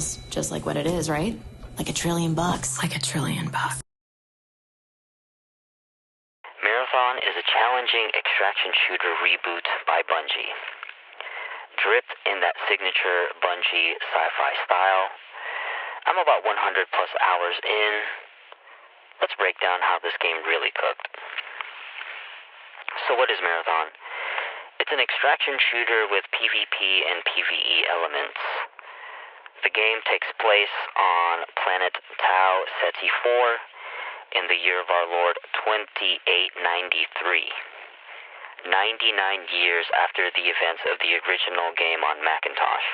feels just like what it is, right? Like $1 trillion. Like $1 trillion. Marathon is a challenging extraction shooter reboot by Bungie. Dripped in that signature Bungie sci-fi style, I'm about 100 plus hours in. Let's break down how this game really cooked. So what is Marathon? It's an extraction shooter with PvP and PvE elements. The game takes place on planet Tau Ceti 4 in the year of our Lord 2893. 99 years after the events of the original game on Macintosh.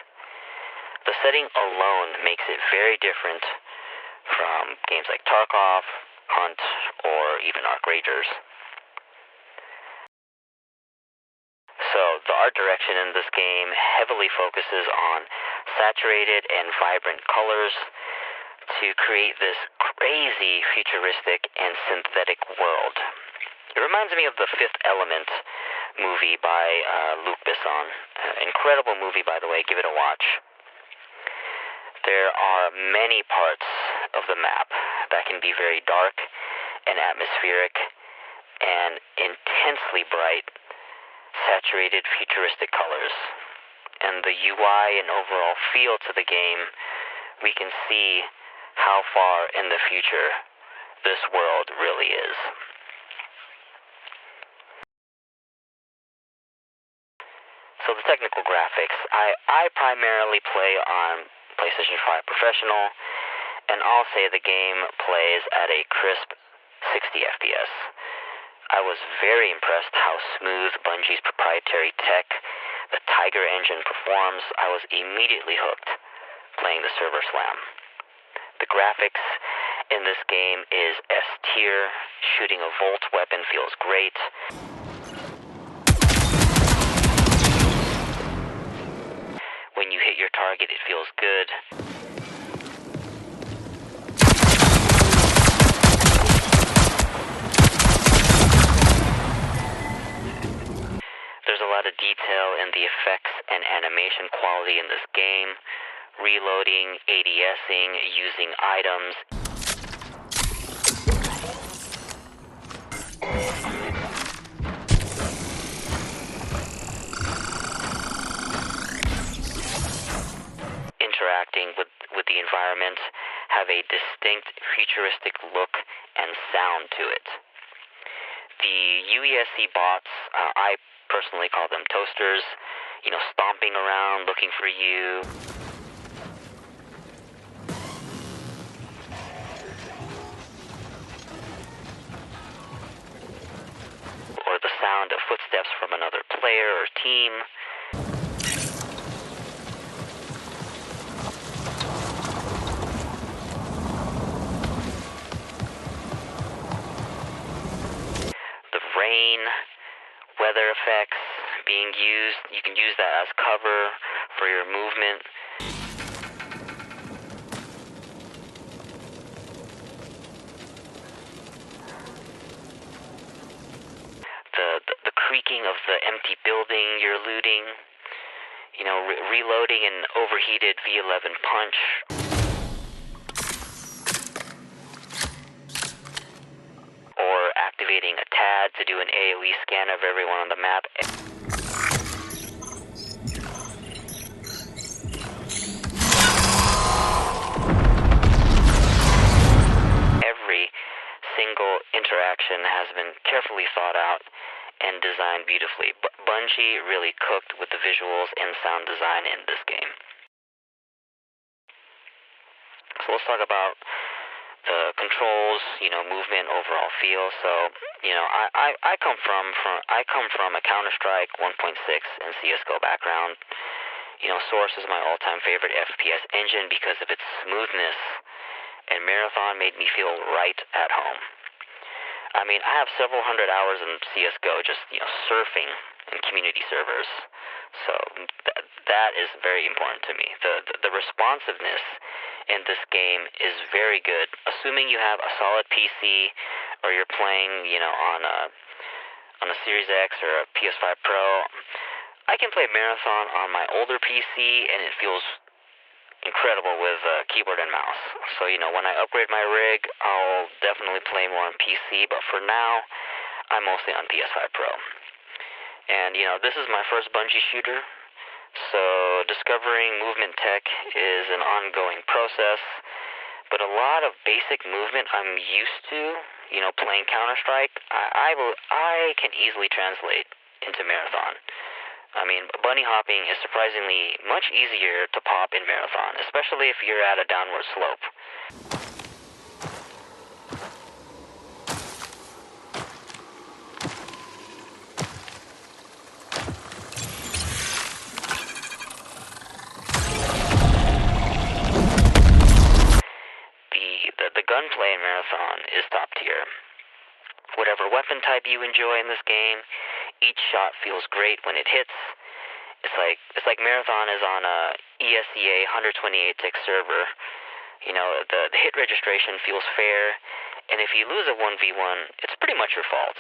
The setting alone makes it very different from games like Tarkov, Hunt, or even Arc Ragers. So, the art direction in this game heavily focuses on saturated and vibrant colors to create this crazy, futuristic, and synthetic world. It reminds me of the Fifth Element movie by Luc Besson. Incredible movie, by the way. Give it a watch. There are many parts of the map that can be very dark and atmospheric and intensely bright, saturated, futuristic colors. And the UI and overall feel to the game, we can see how far in the future this world really is. So the technical graphics, I primarily play on PlayStation 5 Professional, and I'll say the game plays at a crisp 60 FPS. I was very impressed how smooth Bungie's proprietary tech, the Tiger engine, performs. I was immediately hooked playing the Server Slam. The graphics in this game is S tier. Shooting a Volt weapon feels great. When you hit your target, it feels good. There's a lot of detail in the effects and animation quality in this game. Reloading, ADSing, using items. Interacting with the environment have a distinct futuristic look and sound to it. The UESC bots, I personally call them toasters, stomping around looking for you. Or the sound of footsteps from another player or team. Rain, weather effects being used. You can use that as cover for your movement. The creaking of the empty building you're looting. Reloading an overheated V11 punch. Activating a TAD to do an AoE scan of everyone on the map. Every single interaction has been carefully thought out and designed beautifully. Bungie really cooked with the visuals and sound design in this game. So let's talk about the controls, movement, overall feel. So, I come from a Counter-Strike 1.6 and CS:GO background. Source is my all-time favorite FPS engine because of its smoothness, and Marathon made me feel right at home. I have several hundred hours in CS:GO just, surfing in community servers. So that is very important to me. The responsiveness in this game is very good. Assuming you have a solid PC or you're playing, on a Series X or a PS5 Pro, I can play Marathon on my older PC and it feels incredible with keyboard and mouse. So, when I upgrade my rig, I'll definitely play more on PC, but for now, I'm mostly on PS5 Pro. And, this is my first Bungie shooter, so discovering movement tech is an ongoing process, but a lot of basic movement I'm used to, playing Counter-Strike, I can easily translate into Marathon. I mean, bunny hopping is surprisingly much easier to pop in Marathon, especially if you're at a downward slope. The gunplay in Marathon is top tier. Whatever weapon type you enjoy in this game, each shot feels great when it hits. It's like Marathon is on a ESEA 128 tick server. The hit registration feels fair, and if you lose a 1v1, it's pretty much your fault.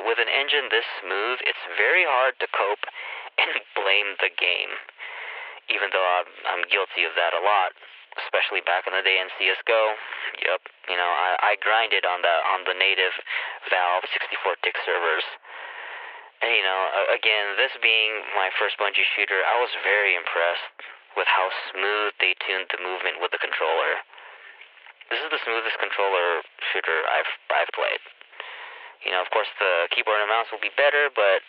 With an engine this smooth, it's very hard to cope and blame the game. Even though I'm guilty of that a lot, especially back in the day in CS:GO. Yep, I grinded on the native Valve 64 tick servers. And again, this being my first Bungie shooter, I was very impressed with how smooth they tuned the movement with the controller. This is the smoothest controller shooter I've played. Of course, the keyboard and mouse will be better, but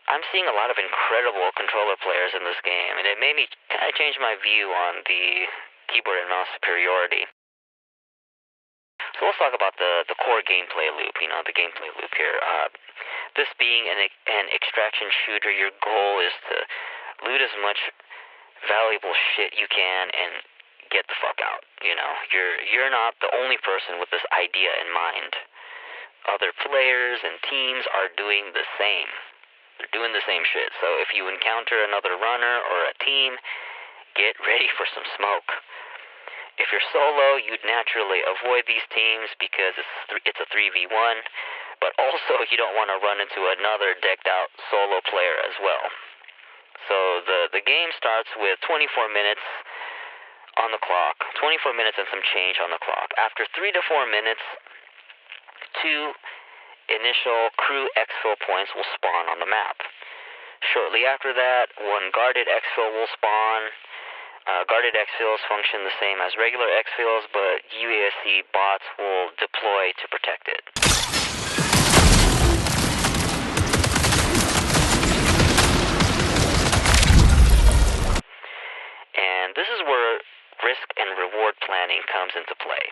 I'm seeing a lot of incredible controller players in this game, and it made me kind of change my view on the keyboard and mouse superiority. So let's talk about the core gameplay loop, the gameplay loop here. This being an extraction shooter, your goal is to loot as much valuable shit you can and get the fuck out. You're not the only person with this idea in mind. Other players and teams are doing the same. They're doing the same shit. So if you encounter another runner or a team, get ready for some smoke. If you're solo, you'd naturally avoid these teams because it's a 3v1, but also you don't want to run into another decked out solo player as well. So the game starts with 24 minutes on the clock, 24 minutes and some change on the clock. After 3 to 4 minutes, 2 initial crew exfil points will spawn on the map. Shortly after that, 1 guarded exfil will spawn. Guarded exfils function the same as regular exfils, but UASC bots will deploy to protect it. And this is where risk and reward planning comes into play.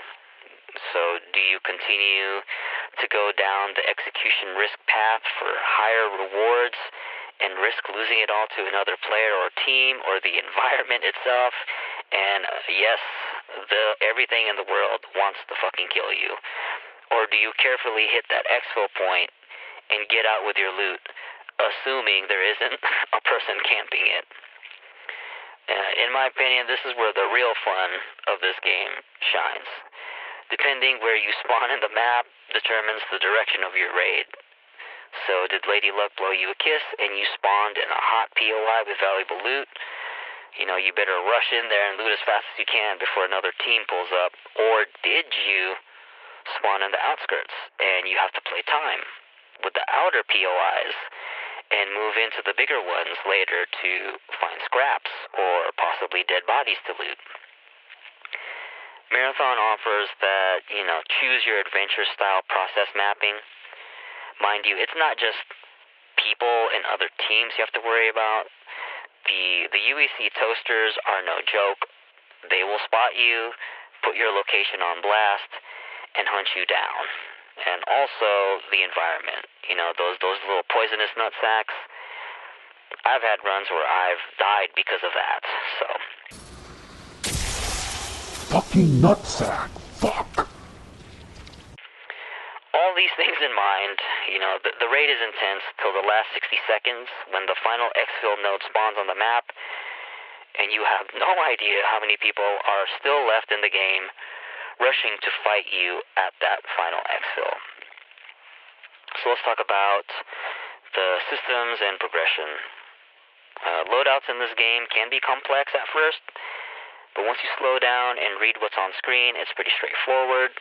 So do you continue to go down the execution risk path for higher rewards and risk losing it all to another player or team or the environment itself? And yes, everything in the world wants to fucking kill you. Or do you carefully hit that exfil point and get out with your loot, assuming there isn't a person camping it? In my opinion, this is where the real fun of this game shines. Depending where you spawn in the map determines the direction of your raid. So did Lady Luck blow you a kiss and you spawned in a hot POI with valuable loot? You better rush in there and loot as fast as you can before another team pulls up. Or did you spawn in the outskirts and you have to play time with the outer POIs and move into the bigger ones later to find scraps or possibly dead bodies to loot? Marathon offers that, choose your adventure style process mapping. Mind you, it's not just people and other teams you have to worry about. The UEC toasters are no joke. They will spot you, put your location on blast, and hunt you down. And also the environment. Those little poisonous nutsacks. I've had runs where I've died because of that, so... Fucking nutsack. Fuck. All these things in mind, the raid is intense till the last 60 seconds when the final exfil node spawns on the map, and you have no idea how many people are still left in the game, rushing to fight you at that final exfil. So let's talk about the systems and progression. Loadouts in this game can be complex at first, but once you slow down and read what's on screen, it's pretty straightforward.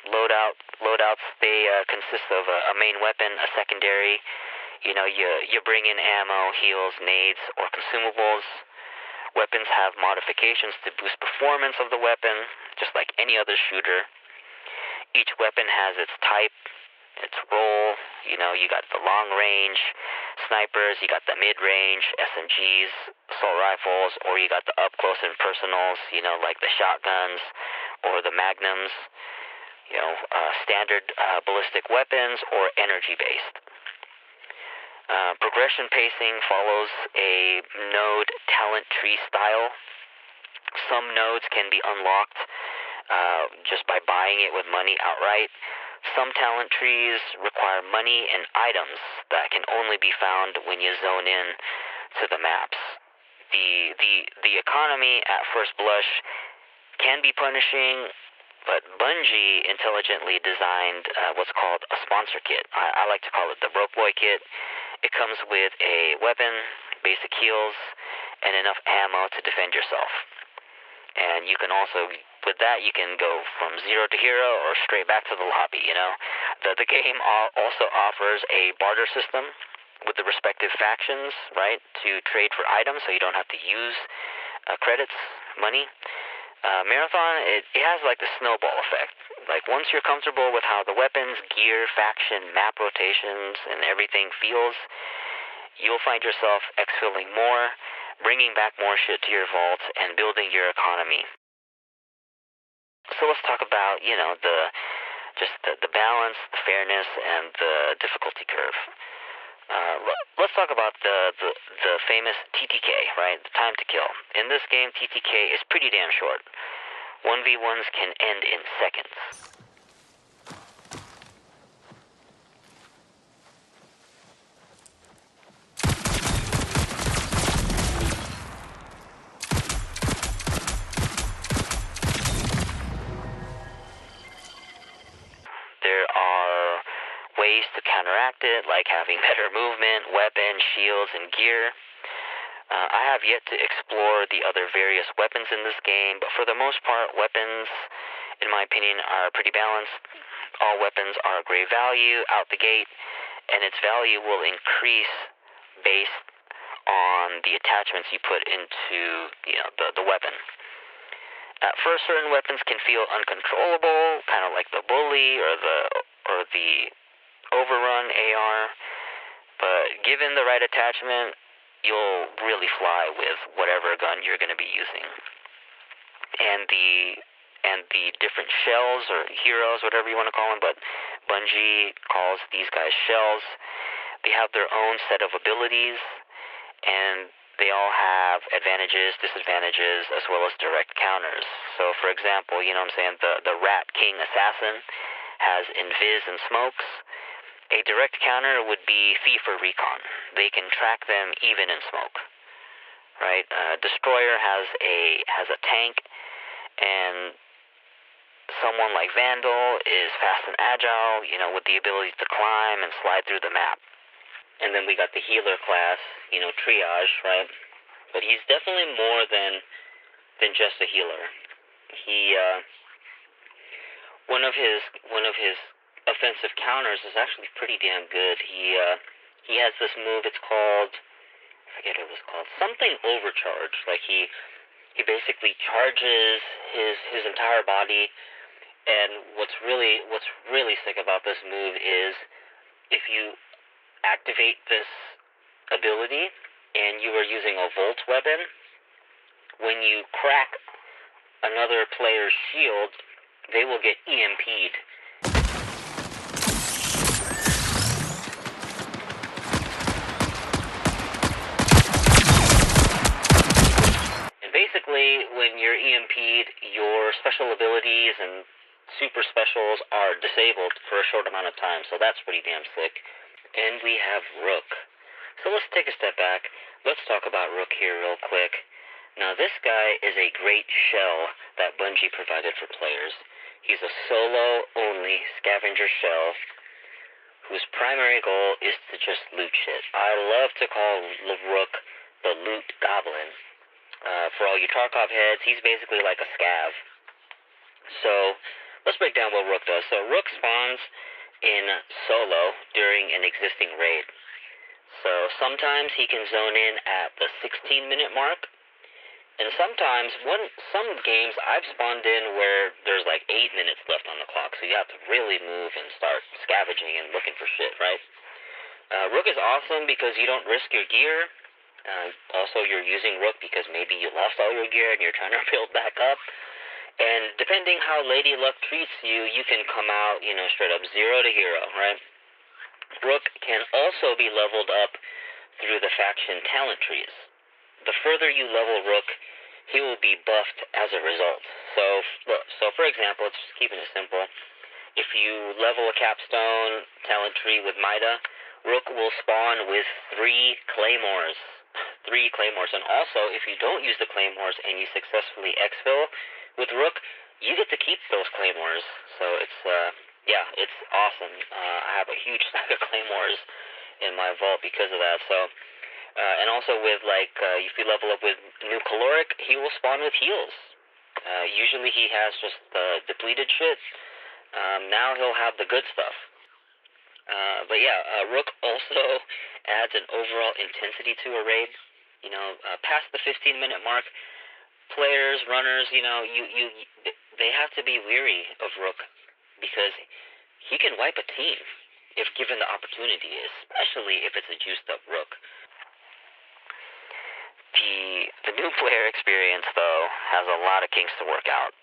Loadouts, they consist of a main weapon, a secondary. You bring in ammo, heals, nades, or consumables. Weapons have modifications to boost performance of the weapon, just like any other shooter. Each weapon has its type, its role. You got the long range snipers, you got the mid range SMGs, assault rifles, or you got the up close and personals, like the shotguns or the magnums, standard ballistic weapons or energy based. Progression pacing follows a node talent tree style. Some nodes can be unlocked just by buying it with money outright. Some talent trees require money and items that can only be found when you zone in to the maps. The economy at first blush can be punishing, but Bungie intelligently designed what's called a sponsor kit. I like to call it the broke boy kit. It comes with a weapon, basic heals, and enough ammo to defend yourself. And you can also, with that, you can go from zero to hero or straight back to the lobby, The game also offers a barter system with the respective factions, right, to trade for items so you don't have to use credits, money. Marathon, it has like the snowball effect. Like once you're comfortable with how the weapons, gear, faction, map rotations, and everything feels, you'll find yourself exfilling more, bringing back more shit to your vault, and building your economy. So let's talk about, the balance, the fairness, and the difficulty curve. Let's talk about the famous TTK, right? The time to kill. In this game, TTK is pretty damn short. 1v1s can end in seconds. There are ways to counteract it, like having better movement, weapons, shields, and gear. I have yet to explore the other various weapons in this game, but for the most part, weapons, in my opinion, are pretty balanced. All weapons are great value out the gate, and its value will increase based on the attachments you put into the weapon. At first, certain weapons can feel uncontrollable, kind of like the bully or the overrun AR, but given the right attachment, you'll really fly with whatever gun you're going to be using. And the different shells or heroes, whatever you want to call them, but Bungie calls these guys shells. They have their own set of abilities, and they all have advantages, disadvantages, as well as direct counters. So, for example, the Rat King Assassin has Invis and Smokes. A direct counter would be Fee for Recon. They can track them even in smoke, right? Destroyer has a tank, and someone like Vandal is fast and agile, with the ability to climb and slide through the map. And then we got the healer class, Triage, right? But he's definitely more than just a healer. He one of his offensive counters is actually pretty damn good. He has this move. It's called, I forget what it was called, something overcharge. Like he basically charges his entire body. And what's really sick about this move is if you activate this ability and you are using a Volt weapon, when you crack another player's shield, they will get EMP'd. And basically, when you're EMP'd, your special abilities and super specials are disabled for a short amount of time, so that's pretty damn sick. And we have Rook. So let's take a step back. Let's talk about Rook here real quick. Now, this guy is a great shell that Bungie provided for players. He's a solo-only scavenger shell whose primary goal is to just loot shit. I love to call Rook the loot goblin. For all you Tarkov heads, he's basically like a scav. So, let's break down what Rook does. So, Rook spawns in solo during an existing raid. So, sometimes he can zone in at the 16-minute mark, and sometimes, some games I've spawned in where there's like 8 minutes left on the clock, so you have to really move and start scavenging and looking for shit, right? Rook is awesome because you don't risk your gear. Also, you're using Rook because maybe you lost all your gear and you're trying to build back up. And depending how Lady Luck treats you, you can come out, straight up 0 to hero, right? Rook can also be leveled up through the faction talent trees. The further you level Rook, he will be buffed as a result. So for example, just keeping it simple, if you level a capstone talent tree with Mida, Rook will spawn with 3 claymores. 3 claymores. And also, if you don't use the claymores and you successfully exfil with Rook, you get to keep those claymores. So it's awesome. I have a huge stack of claymores in my vault because of that. So, and also with if you level up with new caloric, he will spawn with heals. Usually he has just depleted shit. Now he'll have the good stuff. But yeah, Rook also adds an overall intensity to a raid. Past the 15-minute mark, players, runners, they have to be weary of Rook because he can wipe a team if given the opportunity, especially if it's a juiced-up Rook. The new player experience, though, has a lot of kinks to work out.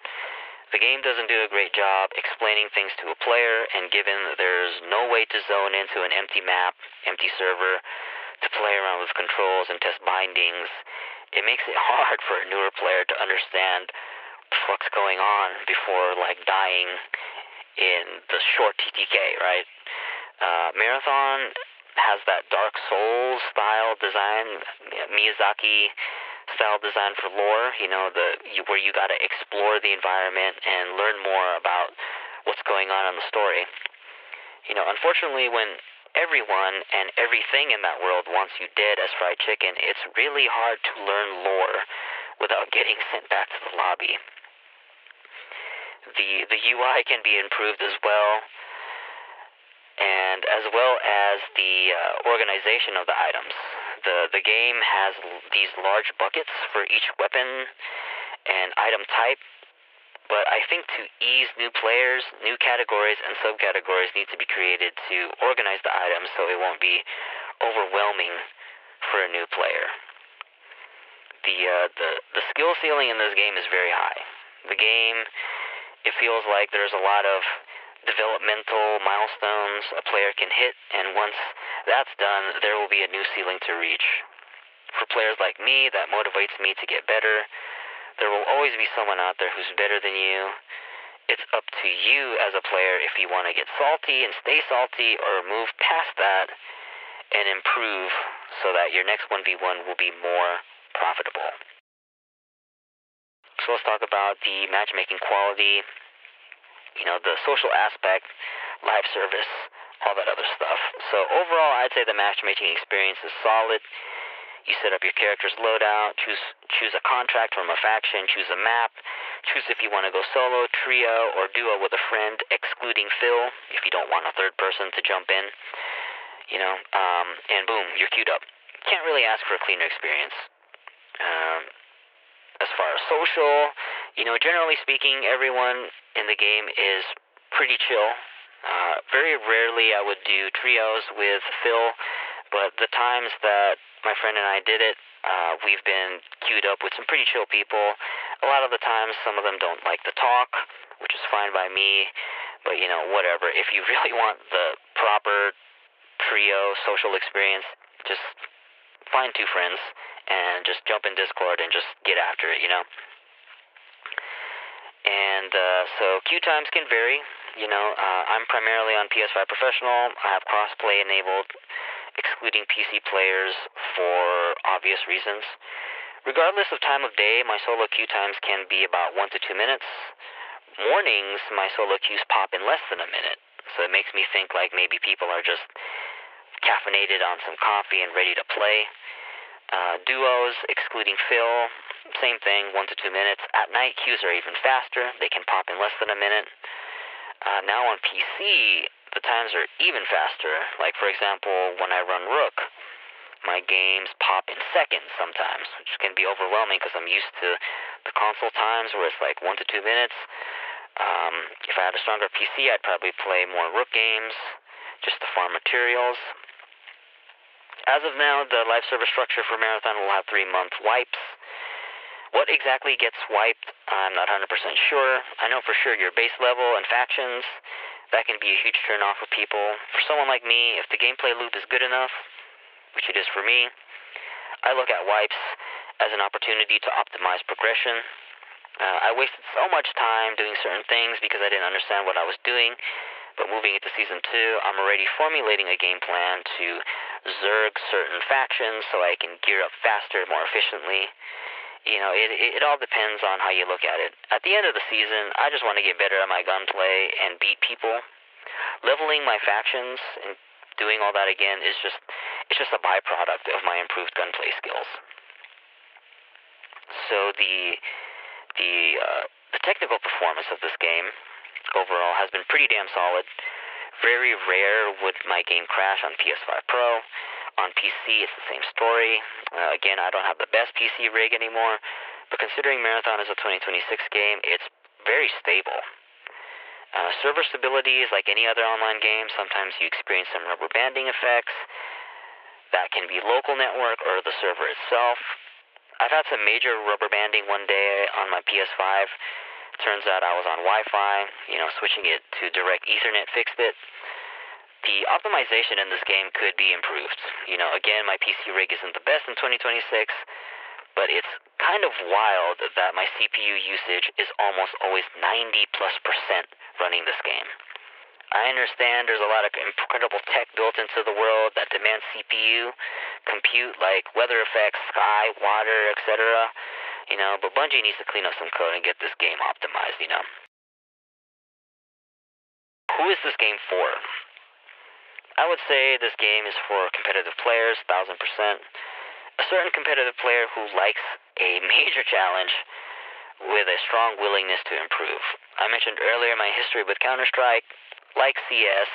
The game doesn't do a great job explaining things to a player, and given that there's no way to zone into an empty map, empty server, to play around with controls and test bindings, it makes it hard for a newer player to understand what's going on before, dying in the short TTK, right? Marathon has that Dark Souls style design, Miyazaki style design for lore, where you gotta explore the environment and learn more about what's going on in the story. Unfortunately, when everyone and everything in that world wants you dead as fried chicken, it's really hard to learn lore without getting sent back to the lobby. The UI can be improved as well, and as well as the organization of the items. The game has these large buckets for each weapon and item type, but I think to ease new players, new categories and subcategories need to be created to organize the items so it won't be overwhelming for a new player. The skill ceiling in this game is very high. The game, it feels like there's a lot of developmental milestones a player can hit, and once that's done, there will be a new ceiling to reach. For players like me, that motivates me to get better. There will always be someone out there who's better than you. It's up to you as a player if you want to get salty and stay salty, or move past that and improve so that your next 1v1 will be more profitable. So let's talk about the matchmaking quality, the social aspect, live service, all that other stuff. So overall, I'd say the matchmaking experience is solid. You set up your character's loadout, choose a contract from a faction, choose a map, choose if you want to go solo, trio, or duo with a friend, excluding Phil, if you don't want a third person to jump in, and boom, you're queued up. Can't really ask for a cleaner experience. As far as social, generally speaking, everyone in the game is pretty chill. Very rarely I would do trios with Phil, but the times that my friend and I did it, we've been queued up with some pretty chill people. A lot of the times, some of them don't like to talk, which is fine by me, but whatever. If you really want the proper trio social experience, just find 2 friends and just jump in Discord and just get after it, And so queue times can vary. I'm primarily on PS5 Professional. I have crossplay enabled, excluding PC players for obvious reasons. Regardless of time of day, my solo queue times can be about 1 to 2 minutes. mornings, my solo queues pop in less than a minute. So it makes me think like maybe people are just caffeinated on some coffee and ready to play. Duos, excluding Phil, same thing, 1 to 2 minutes. At night, queues are even faster. They can pop in less than a minute. Now on PC, the times are even faster. Like, for example, when I run Rook, my games pop in seconds sometimes, which can be overwhelming because I'm used to the console times where it's like 1 to 2 minutes. If I had a stronger PC, I'd probably play more Rook games just to farm materials. As of now, the live server structure for Marathon will have 3-month wipes. What exactly gets wiped, I'm not 100% sure. I know for sure your base level and factions, that can be a huge turn-off for people. For someone like me, if the gameplay loop is good enough, which it is for me, I look at wipes as an opportunity to optimize progression. I wasted so much time doing certain things because I didn't understand what I was doing. But moving into Season 2, I'm already formulating a game plan to zerg certain factions so I can gear up faster, more efficiently. You know, it all depends on how you look at it. At the end of the season, I just want to get better at my gunplay and beat people. Leveling my factions and doing all that again is just a byproduct of my improved gunplay skills. So the technical performance of this game overall has been pretty damn solid. Very rare would my game crash on PS5 Pro. On PC, it's the same story. Again, I don't have the best PC rig anymore, but considering Marathon is a 2026 game, it's very stable. Server stability is like any other online game. Sometimes you experience some rubber banding effects. That can be local network or the server itself. I've had some major rubber banding one day on my PS5. Turns out I was on Wi-Fi, switching it to direct Ethernet fixed it. The optimization in this game could be improved. Again, my PC rig isn't the best in 2026, but it's kind of wild that my CPU usage is almost always 90+% running this game. I understand there's a lot of incredible tech built into the world that demands CPU compute, like weather effects, sky, water, etc., but Bungie needs to clean up some code and get this game optimized, Who is this game for? I would say this game is for competitive players, 1000%. A certain competitive player who likes a major challenge with a strong willingness to improve. I mentioned earlier my history with Counter-Strike. Like CS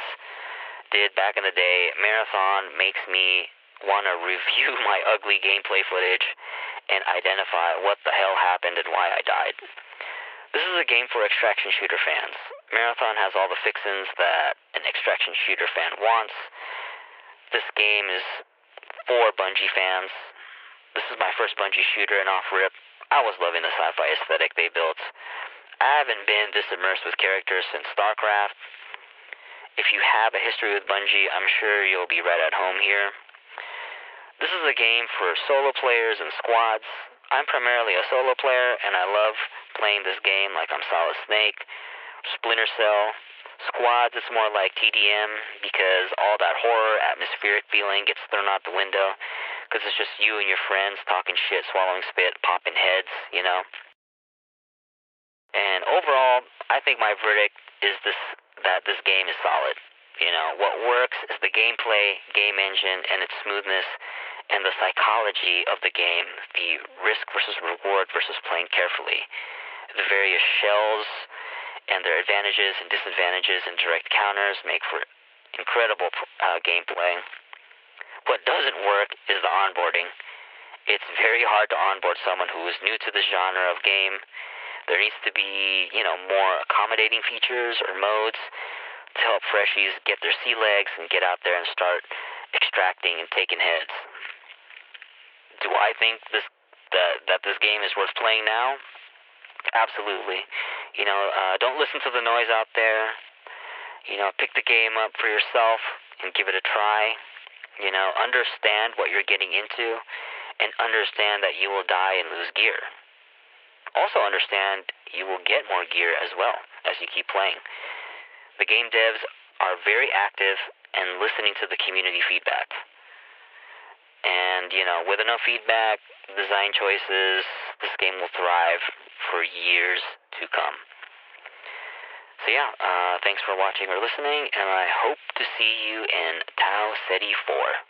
did back in the day, Marathon makes me want to review my ugly gameplay footage and identify what the hell happened and why I died. This is a game for extraction shooter fans. Marathon has all the fixins that an extraction shooter fan wants. This game is for Bungie fans. This is my first Bungie shooter, and off-rip, I was loving the sci-fi aesthetic they built. I haven't been this immersed with characters since StarCraft. If you have a history with Bungie, I'm sure you'll be right at home here. This is a game for solo players and squads. I'm primarily a solo player, and I love playing this game like I'm Solid Snake, Splinter Cell. Squads, it's more like TDM, because all that horror, atmospheric feeling gets thrown out the window, because it's just you and your friends talking shit, swallowing spit, popping heads, And overall, I think my verdict is that this game is solid. What works is the gameplay, game engine, and its smoothness, and the psychology of the game, the risk versus reward versus playing carefully. The various shells and their advantages and disadvantages and direct counters make for incredible gameplay. What doesn't work is the onboarding. It's very hard to onboard someone who is new to this genre of game. There needs to be, more accommodating features or modes to help freshies get their sea legs and get out there and start extracting and taking heads. Do I think that this game is worth playing now? Absolutely. Don't listen to the noise out there. Pick the game up for yourself and give it a try. Understand what you're getting into and understand that you will die and lose gear. Also understand you will get more gear as well as you keep playing. The game devs are very active and listening to the community feedback. And, with enough feedback, design choices, this game will thrive for years to come. So yeah, thanks for watching or listening, and I hope to see you in Tau Ceti 4.